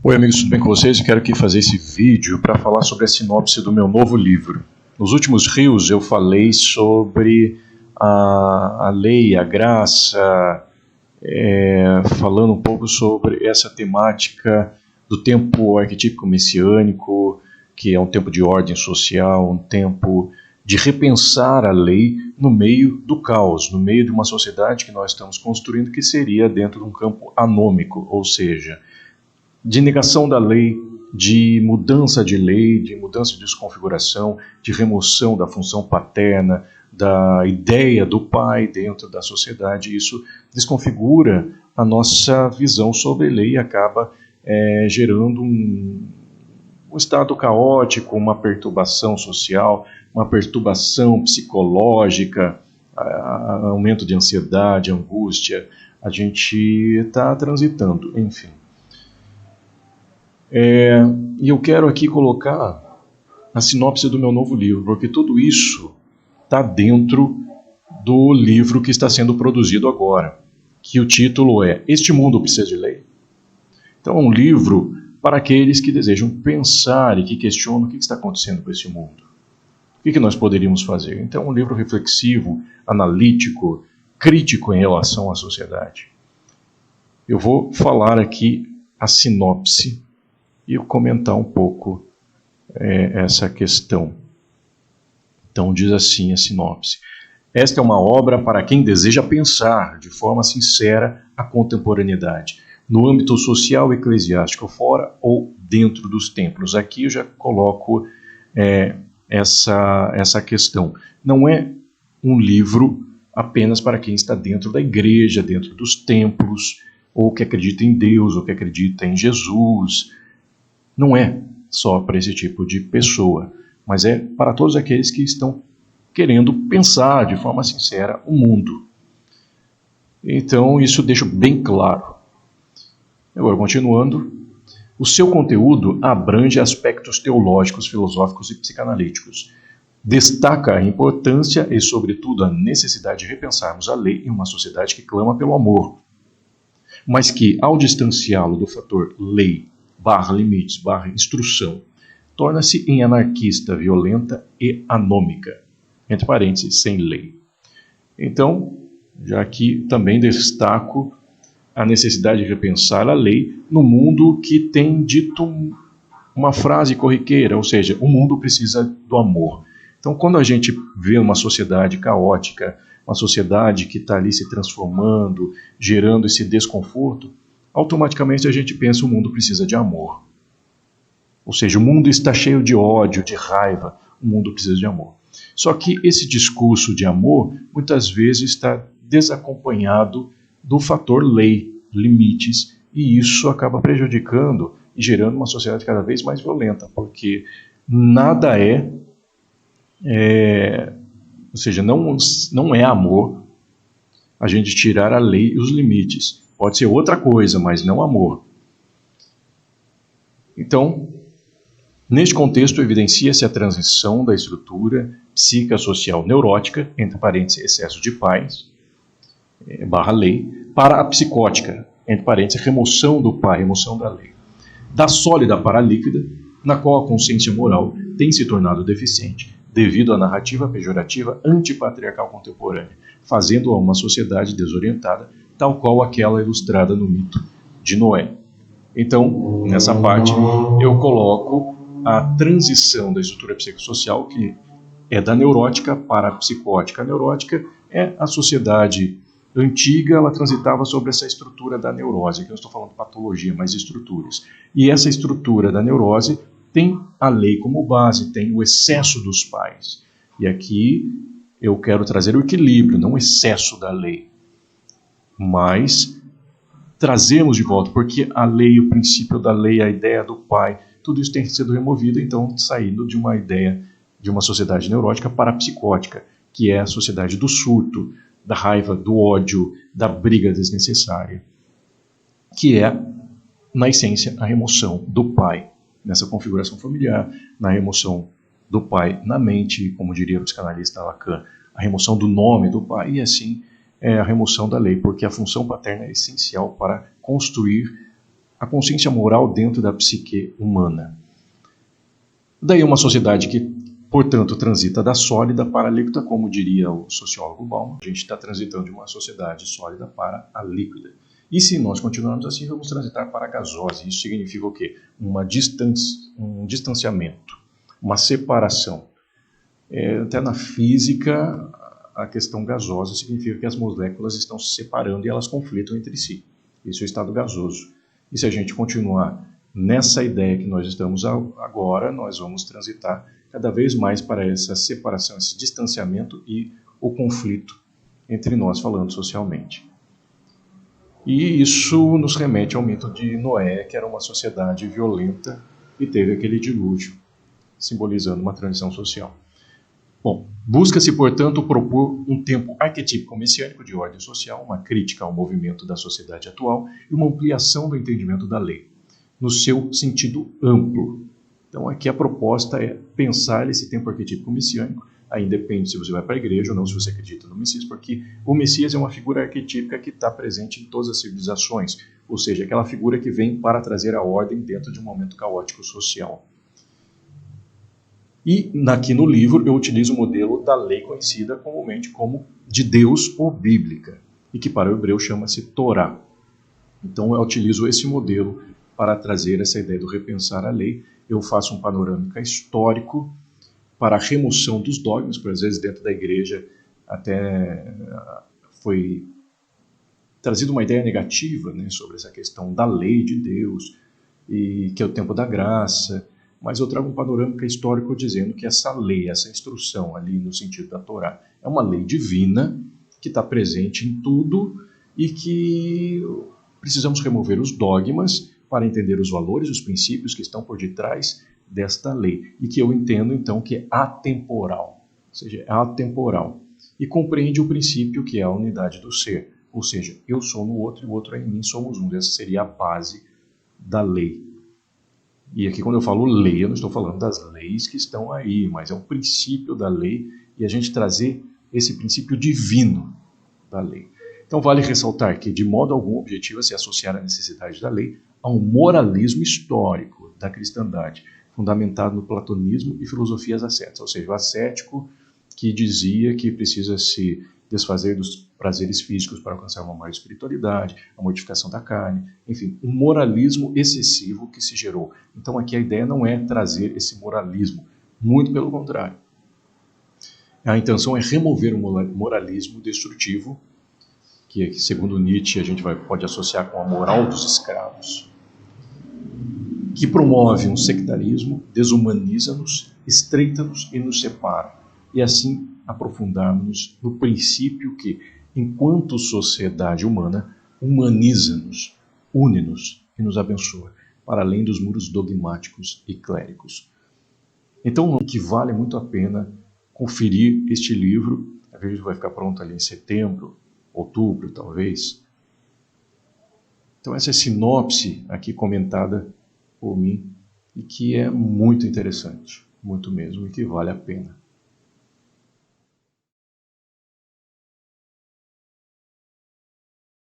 Oi amigos, tudo bem com vocês? Eu quero aqui fazer esse vídeo para falar sobre a sinopse do meu novo livro. Nos últimos rios eu falei sobre a lei, a graça, falando um pouco sobre essa temática do tempo arquetípico messiânico, que é um tempo de ordem social, um tempo de repensar a lei no meio do caos, no meio de uma sociedade que nós estamos construindo que seria dentro de um campo anômico, ou seja, de negação da lei, de mudança de lei, de mudança de desconfiguração, de remoção da função paterna, da ideia do pai dentro da sociedade. Isso desconfigura a nossa visão sobre lei e acaba gerando um estado caótico, uma perturbação social, uma perturbação psicológica, aumento de ansiedade, angústia. A gente está transitando, enfim. E eu quero aqui colocar a sinopse do meu novo livro, porque tudo isso está dentro do livro que está sendo produzido agora, que o título é Este Mundo Precisa de Lei? Então é um livro para aqueles que desejam pensar e que questionam o que está acontecendo com esse mundo. O que nós poderíamos fazer? Então é um livro reflexivo, analítico, crítico em relação à sociedade. Eu vou falar aqui a sinopse e comentar um pouco essa questão. Então diz assim a sinopse. Esta é uma obra para quem deseja pensar de forma sincera a contemporaneidade, no âmbito social e eclesiástico, fora ou dentro dos templos. Aqui eu já coloco essa questão. Não é um livro apenas para quem está dentro da igreja, dentro dos templos, ou que acredita em Deus, ou que acredita em Jesus. Não é só para esse tipo de pessoa, mas é para todos aqueles que estão querendo pensar de forma sincera o mundo. Então, isso deixa bem claro. Agora, continuando, o seu conteúdo abrange aspectos teológicos, filosóficos e psicanalíticos. Destaca a importância e, sobretudo, a necessidade de repensarmos a lei em uma sociedade que clama pelo amor, mas que, ao distanciá-lo do fator lei, /limites, /instrução, torna-se em anarquista, violenta e anômica, entre parênteses, sem lei. Então, já aqui também destaco a necessidade de repensar a lei no mundo que tem dito uma frase corriqueira, ou seja, o mundo precisa do amor. Então, quando a gente vê uma sociedade caótica, uma sociedade que está ali se transformando, gerando esse desconforto, automaticamente a gente pensa o mundo precisa de amor. Ou seja, o mundo está cheio de ódio, de raiva, o mundo precisa de amor. Só que esse discurso de amor muitas vezes está desacompanhado do fator lei, limites, e isso acaba prejudicando e gerando uma sociedade cada vez mais violenta, porque nada ou seja, não é amor a gente tirar a lei e os limites. Pode ser outra coisa, mas não amor. Então, neste contexto, evidencia-se a transição da estrutura psicossocial neurótica, entre parênteses, excesso de pais, /lei, para a psicótica, entre parênteses, remoção do pai, remoção da lei. Da sólida para a líquida, na qual a consciência moral tem se tornado deficiente, devido à narrativa pejorativa antipatriarcal contemporânea, fazendo-a uma sociedade desorientada, tal qual aquela ilustrada no mito de Noé. Então, nessa parte, eu coloco a transição da estrutura psicossocial, que é da neurótica para a psicótica. A neurótica é a sociedade antiga, ela transitava sobre essa estrutura da neurose. Aqui eu não estou falando de patologia, mas estruturas. E essa estrutura da neurose tem a lei como base, tem o excesso dos pais. E aqui eu quero trazer o equilíbrio, não o excesso da lei, mas trazemos de volta, porque a lei, o princípio da lei, a ideia do pai, tudo isso tem sido removido, então saindo de uma ideia de uma sociedade neurótica para a psicótica, que é a sociedade do surto, da raiva, do ódio, da briga desnecessária, que é, na essência, a remoção do pai nessa configuração familiar, na remoção do pai na mente, como diria o psicanalista Lacan, a remoção do nome do pai e assim a remoção da lei, porque a função paterna é essencial para construir a consciência moral dentro da psique humana. Daí uma sociedade que, portanto, transita da sólida para a líquida, como diria o sociólogo Bauman. A gente está transitando de uma sociedade sólida para a líquida. E se nós continuarmos assim, vamos transitar para a gasosa. Isso significa o quê? Um distanciamento, uma separação. Até na física, a questão gasosa significa que as moléculas estão se separando e elas conflitam entre si. Isso é o estado gasoso. E se a gente continuar nessa ideia que nós estamos agora, nós vamos transitar cada vez mais para essa separação, esse distanciamento e o conflito entre nós, falando socialmente. E isso nos remete ao mito de Noé, que era uma sociedade violenta e teve aquele dilúvio, simbolizando uma transição social. Bom, busca-se, portanto, propor um tempo arquetípico messiânico de ordem social, uma crítica ao movimento da sociedade atual e uma ampliação do entendimento da lei, no seu sentido amplo. Então, aqui a proposta é pensar esse tempo arquetípico messiânico. Aí depende se você vai para a igreja ou não, se você acredita no Messias, porque o Messias é uma figura arquetípica que está presente em todas as civilizações, ou seja, aquela figura que vem para trazer a ordem dentro de um momento caótico social. E aqui no livro eu utilizo o modelo da lei conhecida comumente como de Deus ou bíblica, e que para o hebreu chama-se Torá. Então eu utilizo esse modelo para trazer essa ideia do repensar a lei. Eu faço um panorâmica histórico para a remoção dos dogmas, por às vezes dentro da igreja até foi trazida uma ideia negativa, né, sobre essa questão da lei de Deus, e que é o tempo da graça, mas eu trago um panorâmica histórico dizendo que essa lei, essa instrução ali no sentido da Torá, é uma lei divina que está presente em tudo e que precisamos remover os dogmas para entender os valores, os princípios que estão por detrás desta lei, e que eu entendo então que é atemporal, ou seja, é atemporal, e compreende o princípio que é a unidade do ser, ou seja, eu sou no outro e o outro é em mim, somos um. Essa seria a base da lei. E aqui quando eu falo lei, eu não estou falando das leis que estão aí, mas é o princípio da lei e a gente trazer esse princípio divino da lei. Então vale ressaltar que de modo algum objetiva se associar a necessidade da lei a um moralismo histórico da cristandade, fundamentado no platonismo e filosofias ascéticas, ou seja, o ascético que dizia que precisa se desfazer dos prazeres físicos para alcançar uma maior espiritualidade, a mortificação da carne, enfim, um moralismo excessivo que se gerou. Então aqui a ideia não é trazer esse moralismo, muito pelo contrário. A intenção é remover o moralismo destrutivo, que segundo Nietzsche a gente pode associar com a moral dos escravos, que promove um sectarismo, desumaniza-nos, estreita-nos e nos separa. E assim aprofundarmos no princípio que, enquanto sociedade humana, humaniza-nos, une-nos e nos abençoa, para além dos muros dogmáticos e clérigos. Então, que vale muito a pena conferir este livro. A gente vai ficar pronto ali em setembro, outubro, talvez. Então, essa é a sinopse aqui comentada por mim e que é muito interessante, muito mesmo, e que vale a pena.